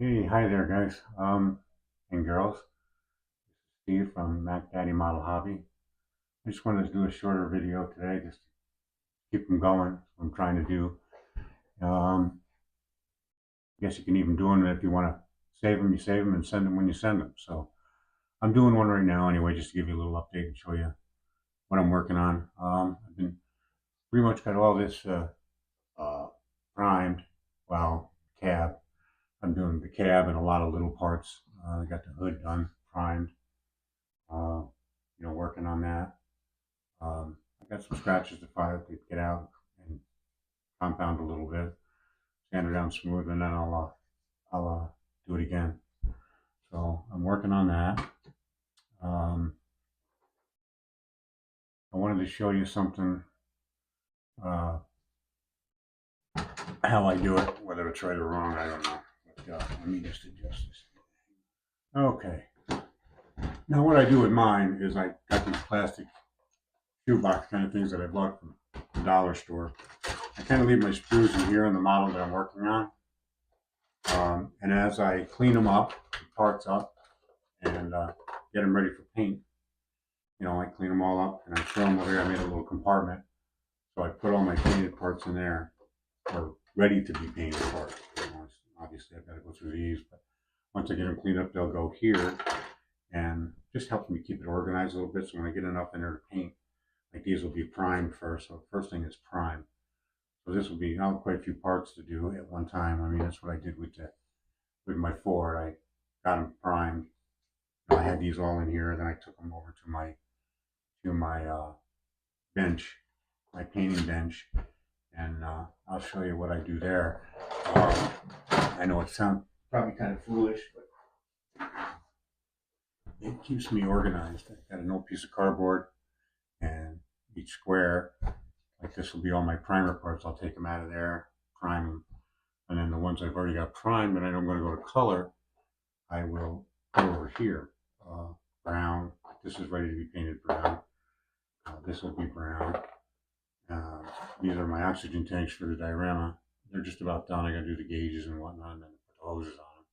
Hey, hi there, guys, and girls. Steve from Mac Daddy Model Hobby. I just wanted to do a shorter video today, just to keep them going. I'm trying to do. I guess you can even do them if you want to save them. You save them and send them when you send them. So I'm doing one right now anyway, just to give you a little update and show you what I'm working on. I've been pretty much got all this uh, primed. Well, cab. I'm doing the cab and a lot of little parts. I got the hood done, primed. Uh, working on that. I got some scratches to fire to get out and compound a little bit, sand it down smooth, and then I'll do it again. So I'm working on that. Um, I wanted to show you something, uh, how I do it, whether it's right or wrong, I don't know. But let me just adjust this. Okay. Now what I do with mine is I got these plastic shoebox kind of things that I bought from the dollar store. I kind of leave my screws in here in the model that I'm working on. And as I clean them up, the parts up, and get them ready for paint, I clean them all up and I throw them over here. I made a little compartment. So I put all my painted parts in there, or ready to be painted parts. Obviously, I've got to go through these, but once I get them cleaned up, they'll go here, and just helps me keep it organized a little bit. So when I get enough in there to paint, like these will be primed first. So first thing is prime. So this will be quite a few parts to do at one time. I mean, that's what I did with my Ford. I got them primed. I had these all in here. Then I took them over to my bench, my painting bench, and I'll show you what I do there. I know it sounds probably kind of foolish, but it keeps me organized. I got an old piece of cardboard, and each square, like this will be all my primer parts. I'll take them out of there, prime them, and then the ones I've already got primed, and I'm going to go to color, I will go over here. Brown. This is ready to be painted brown. This will be brown. Uh, these are my oxygen tanks for the diorama. They're just about done. I got to do the gauges and whatnot, and then put the hoses on them.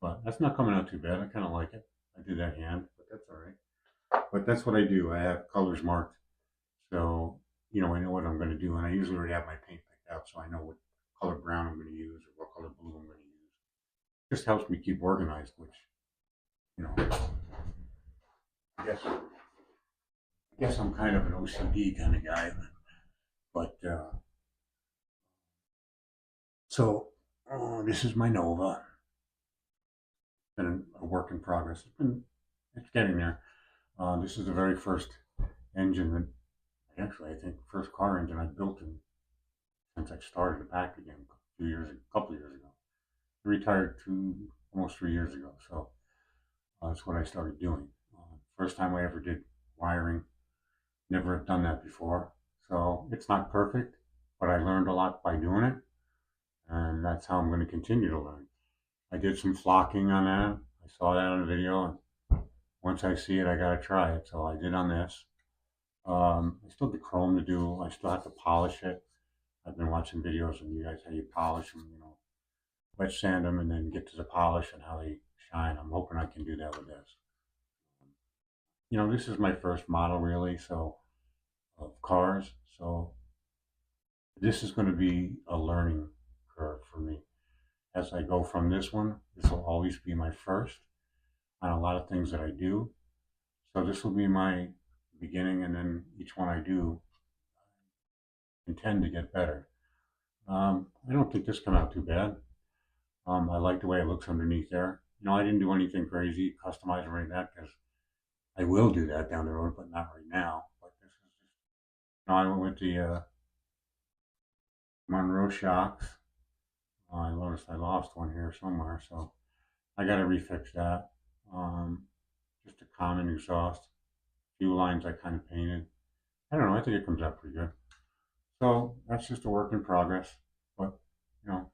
But that's not coming out too bad. I kind of like it. I did that hand, but that's all right. But that's what I do. I have colors marked, so I know what I'm going to do, and I usually already have my paint picked out, so I know what color brown I'm going to use or what color blue I'm going to use. It just helps me keep organized, which you know, I guess I'm kind of an OCD kind of guy, but so this is my Nova. It's been a work in progress. It's getting there. This is the very first engine that actually I think first car engine I built since I started it back again a couple years ago. I retired almost 3 years ago, so that's what I started doing. First time I ever did wiring. Never have done that before, so it's not perfect, but I learned a lot by doing it, and that's how I'm going to continue to learn. I did some flocking on that. I saw that on a video, and once I see it, I got to try it. So I did on this. I still have the chrome to do. I still have to polish it. I've been watching videos of you guys how you polish them, wet sand them, and then get to the polish and how they shine. I'm hoping I can do that with this. This is my first model really, so of cars. So this is going to be a learning curve for me. As I go from this one, this will always be my first on a lot of things that I do. So this will be my beginning, and then each one I do, I intend to get better. I don't think this came out too bad. I like the way it looks underneath there. I didn't do anything crazy, customize or anything like that, because I will do that down the road, but not right now. But this is just, I went with the Monroe shocks. I noticed I lost one here somewhere, so I got to refix that. Um, just a common exhaust. A few lines I kind of painted. I don't know. I think it comes out pretty good. So that's just a work in progress, but you know,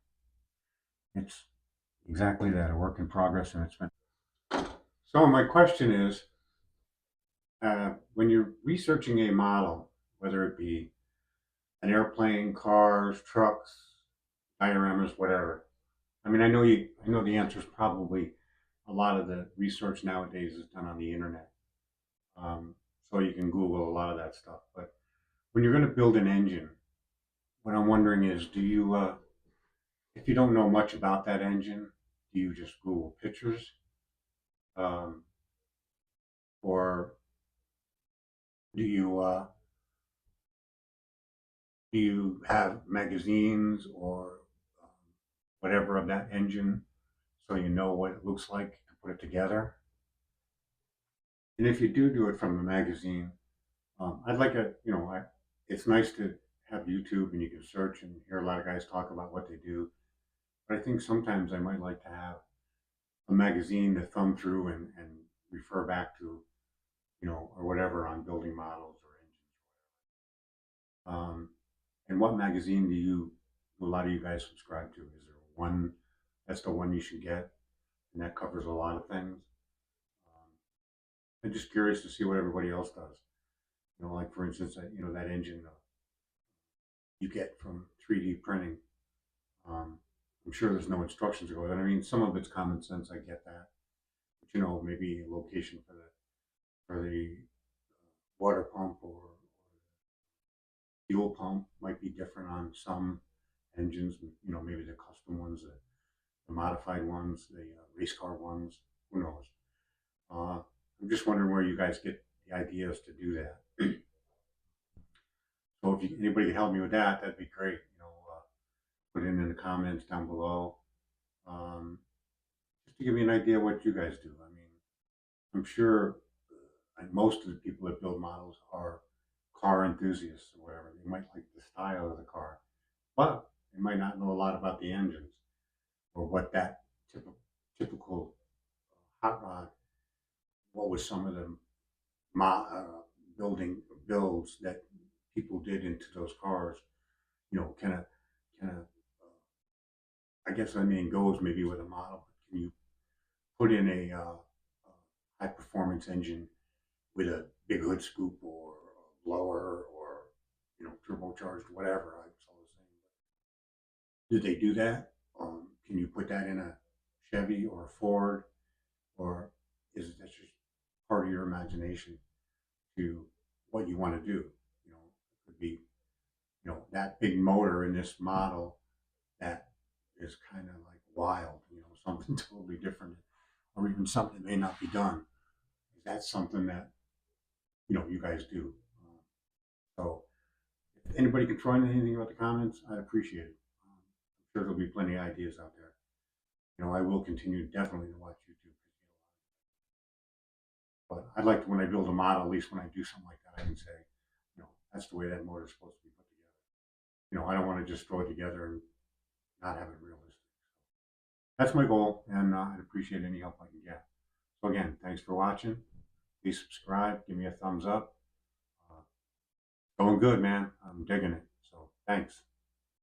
it's exactly that, a work in progress, and it's been. So my question is, when you're researching a model, whether it be an airplane, cars, trucks, dioramas, whatever, I mean, I know the answer is probably a lot of the research nowadays is done on the internet. Um, so you can Google a lot of that stuff. But when you're going to build an engine, what I'm wondering is, if you don't know much about that engine, do you just Google pictures? Um, or do you have magazines or um, whatever of that engine so you know what it looks like to put it together? And if you do it from a magazine, I'd like it's nice to have YouTube and you can search and hear a lot of guys talk about what they do. But I think sometimes I might like to have a magazine to thumb through and refer back to, or whatever on building models or engines. And what magazine do a lot of you guys subscribe to? Is there one that's the one you should get and that covers a lot of things? I'm just curious to see what everybody else does. Like for instance, that engine you get from 3D printing. Um, I'm sure there's no instructions to go with it. I mean, some of it's common sense. I get that, but maybe a location for the water pump or fuel pump might be different on some engines. Maybe the custom ones, the modified ones, the race car ones. Who knows? I'm just wondering where you guys get the ideas to do that. So if anybody could help me with that, that'd be great. Put it in the comments down below, um, just to give me an idea what you guys do. I mean, I'm sure most of the people that build models are car enthusiasts or whatever. They might like the style of the car, but they might not know a lot about the engines or what that typical hot rod. What was some of the building builds that people did into those cars? Kind of. I guess I mean goes maybe with a model. But can you put in a high performance engine with a big hood scoop or a blower or turbocharged whatever? I was always saying, did they do that? Can you put that in a Chevy or a Ford, or is it just part of your imagination to what you want to do? It could be that big motor in this model that is kind of like wild, something totally different, or even something that may not be done. Is that something that you guys do? So if anybody can throw in anything about the comments, I'd appreciate it. I'm sure there'll be plenty of ideas out there. I will continue definitely to watch YouTube. But I'd like to, when I build a model, at least when I do something like that, I can say, that's the way that motor is supposed to be put together. I don't want to just throw it together and not have it realistic. That's my goal, and I'd appreciate any help I can get. So again, thanks for watching. Please subscribe, give me a thumbs up. Going good, man. I'm digging it. So thanks.